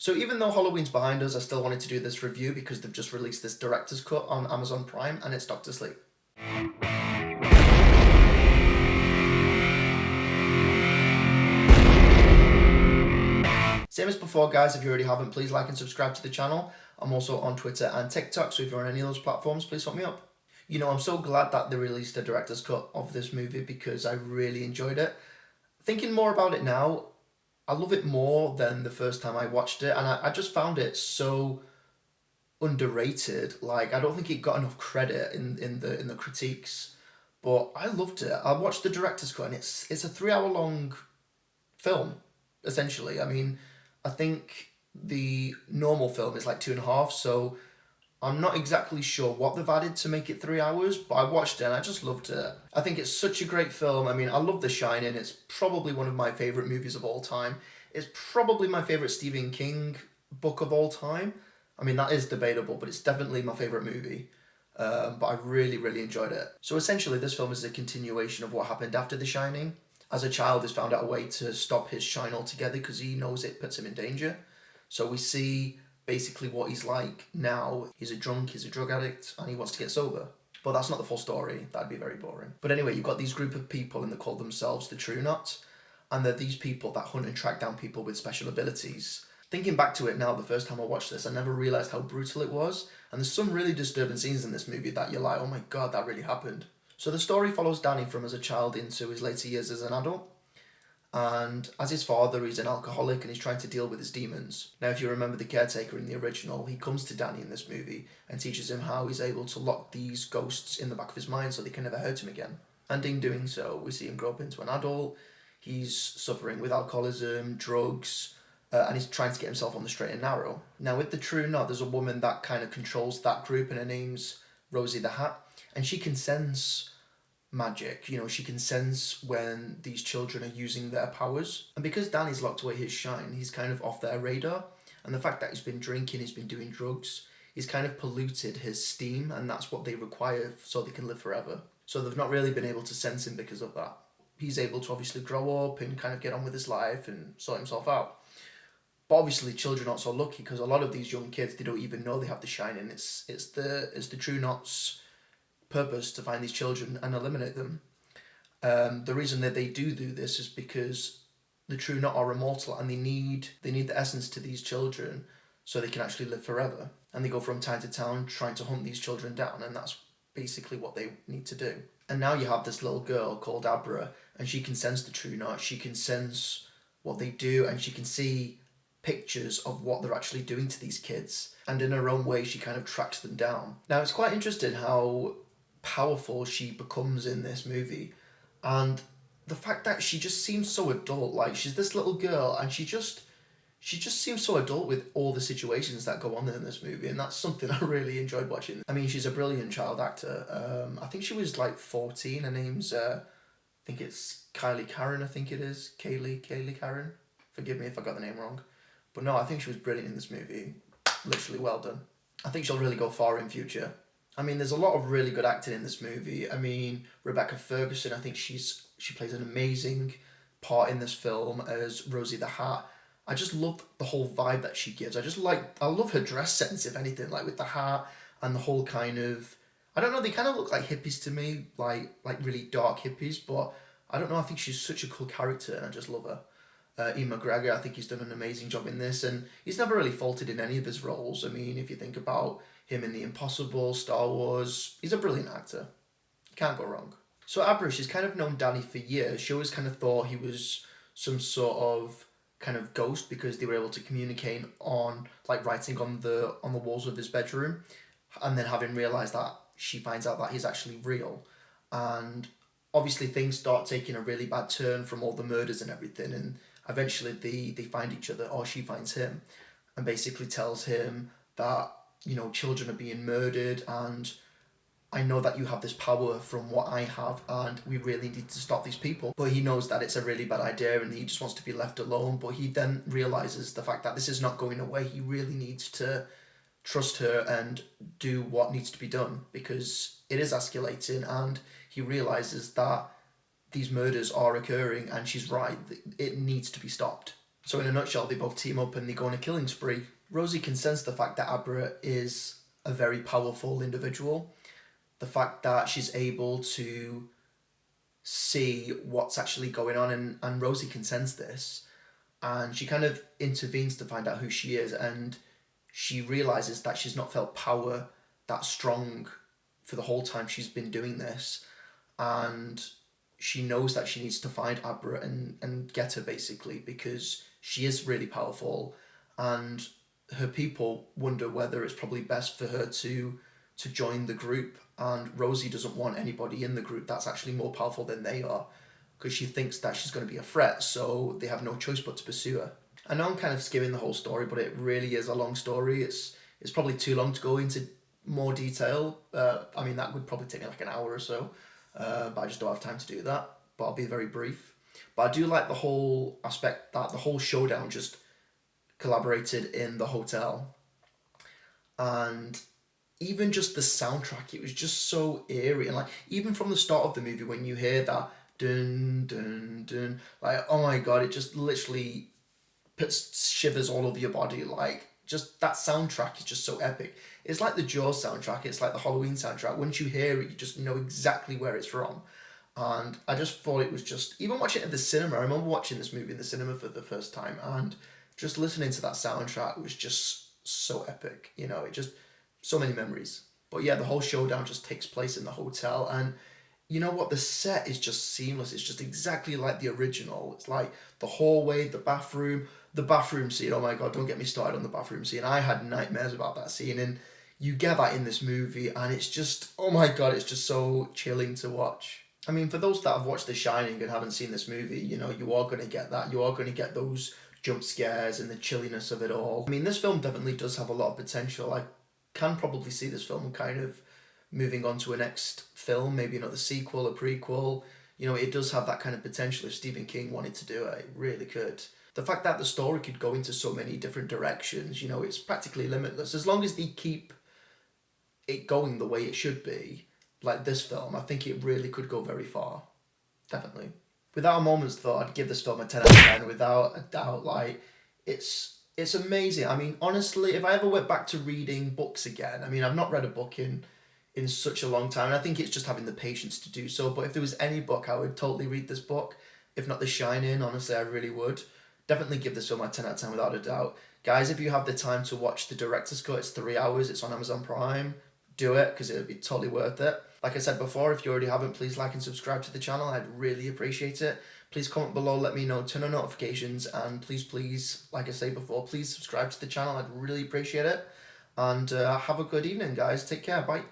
So even though Halloween's behind us, I still wanted to do this review because they've just released this director's cut on Amazon Prime and it's Doctor Sleep. Same as before, guys, if you already haven't, please like and subscribe to the channel. I'm also on Twitter and TikTok, so if you're on any of those platforms, please hit me up. You know, I'm so glad that they released a director's cut of this movie because I really enjoyed it. Thinking more about it now, I love it more than the first time I watched it, and I just found it so underrated. Like, I don't think it got enough credit in the critiques, but I loved it. I watched the director's cut, and it's a 3 hour long film, essentially. I mean, I think the normal film is like 2.5, so I'm not exactly sure what they've added to make it 3 hours, but I watched it and I just loved it. I think it's such a great film. I mean, I love The Shining. It's probably one of my favourite movies of all time. It's probably my favourite Stephen King book of all time. I mean, that is debatable, but it's definitely my favourite movie. But I really, really enjoyed it. So essentially, this film is a continuation of what happened after The Shining. As a child, he's found out a way to stop his shine altogether because he knows it puts him in danger. So we see basically what he's like now. He's a drunk, he's a drug addict, and he wants to get sober. But that's not the full story. That'd be very boring. But anyway, you've got these group of people and they call themselves the True Knots. And they're these people that hunt and track down people with special abilities. Thinking back to it now, the first time I watched this, I never realised how brutal it was. And there's some really disturbing scenes in this movie that you're like, oh my god, that really happened. So the story follows Danny from as a child into his later years as an adult. And as his father, he's an alcoholic and he's trying to deal with his demons. Now, if you remember the caretaker in the original, he comes to Danny in this movie and teaches him how he's able to lock these ghosts in the back of his mind so they can never hurt him again. And in doing so, we see him grow up into an adult. He's suffering with alcoholism, drugs, and he's trying to get himself on the straight and narrow. Now, with the True Knot, there's a woman that kind of controls that group, and her name's Rosie the Hat. And she can sense magic. You know, she can sense when these children are using their powers. And because Danny's locked away his shine, he's kind of off their radar. And the fact that he's been drinking, he's been doing drugs, he's kind of polluted his steam, and that's what they require so they can live forever. So they've not really been able to sense him because of that. He's able to obviously grow up and kind of get on with his life and sort himself out. But obviously children aren't so lucky because a lot of these young kids, they don't even know they have the shine, and it's the True Knot's purpose to find these children and eliminate them. The reason that they do this is because the True Knot are immortal and they need the essence to these children so they can actually live forever. And they go from town to town trying to hunt these children down, and that's basically what they need to do. And now you have this little girl called Abra, and she can sense the True Knot, she can sense what they do, and she can see pictures of what they're actually doing to these kids. And in her own way, she kind of tracks them down. Now, it's quite interesting how powerful she becomes in this movie, and the fact that she just seems so adult. Like, she's this little girl, and she just seems so adult with all the situations that go on in this movie, and that's something I really enjoyed watching. I mean, she's a brilliant child actor. I think she was like 14. Her name's, I think it's Kyliegh Curran, I think it is. Kyliegh Curran. Forgive me if I got the name wrong. But no, I think she was brilliant in this movie. Literally well done. I think she'll really go far in future. I mean, there's a lot of really good acting in this movie. I mean, Rebecca Ferguson, I think she plays an amazing part in this film as Rosie the Hat. I just love the whole vibe that she gives. I love her dress sense, if anything, like with the hat and the whole kind of, I don't know, they kind of look like hippies to me, like really dark hippies, but I don't know, I think she's such a cool character and I just love her. Ewan McGregor, I think he's done an amazing job in this, and he's never really faltered in any of his roles. I mean, if you think about him in The Impossible, Star Wars, he's a brilliant actor. You can't go wrong. So Abra, she's kind of known Danny for years. She always kind of thought he was some sort of kind of ghost because they were able to communicate on, like, writing on the walls of his bedroom, and then having realised that, she finds out that he's actually real. And obviously things start taking a really bad turn from all the murders and everything, and eventually they find each other, or she finds him, and basically tells him that, you know, children are being murdered, and I know that you have this power from what I have, and we really need to stop these people. But he knows that it's a really bad idea, and he just wants to be left alone. But he then realises the fact that this is not going away. He really needs to trust her and do what needs to be done, because it is escalating, and he realises that these murders are occurring, and she's right, it needs to be stopped. So in a nutshell, they both team up and they go on a killing spree. Rosie can sense the fact that Abra is a very powerful individual. The fact that she's able to see what's actually going on, and Rosie can sense this, and she kind of intervenes to find out who she is, and she realizes that she's not felt power that strong for the whole time she's been doing this, and she knows that she needs to find Abra and get her, basically, because she is really powerful, and her people wonder whether it's probably best for her to join the group, and Rosie doesn't want anybody in the group that's actually more powerful than they are, because she thinks that she's going to be a threat, so they have no choice but to pursue her. I know I'm kind of skimming the whole story, but it really is a long story. It's probably too long to go into more detail. I mean, that would probably take me like an hour or so, but I just don't have time to do that. But I'll be very brief. But I do like the whole aspect that the whole showdown just collaborated in the hotel. And even just the soundtrack, it was just so eerie. And like, even from the start of the movie, when you hear that dun dun dun, like, oh my god, it just literally puts shivers all over your body. Like, just that soundtrack is just so epic. It's like the Jaws soundtrack, it's like the Halloween soundtrack. Once you hear it, you just know exactly where it's from. And I just thought it was just, even watching it at the cinema, I remember watching this movie in the cinema for the first time, and just listening to that soundtrack was just so epic. You know, it just, so many memories. But yeah, the whole showdown just takes place in the hotel, and you know what, the set is just seamless. It's just exactly like the original. It's like the hallway, the bathroom scene. Oh my god, don't get me started on the bathroom scene. I had nightmares about that scene, and you get that in this movie, and it's just, oh my god, it's just so chilling to watch. I mean, for those that have watched The Shining and haven't seen this movie, you know, you are going to get that. You are going to get those jump scares and the chilliness of it all. I mean, this film definitely does have a lot of potential. I can probably see this film kind of moving on to a next film, maybe another sequel, a prequel. You know, it does have that kind of potential. If Stephen King wanted to do it, it really could. The fact that the story could go into so many different directions, you know, it's practically limitless. As long as they keep it going the way it should be, like this film, I think it really could go very far. Definitely. Without a moment's thought, I'd give this film a 10 out of 10, without a doubt. Like, it's amazing. I mean, honestly, if I ever went back to reading books again, I mean, I've not read a book in such a long time, and I think it's just having the patience to do so. But if there was any book, I would totally read this book. If not The Shining, honestly, I really would. Definitely give this film a 10 out of 10 without a doubt. Guys, if you have the time to watch the director's cut, it's 3 hours, it's on Amazon Prime. Do it, because it'll be totally worth it. Like I said before, if you already haven't, please like and subscribe to the channel. I'd really appreciate it. Please comment below, let me know, turn on notifications, and please, like I say before, please subscribe to the channel. I'd really appreciate it. And have a good evening, guys. Take care. Bye.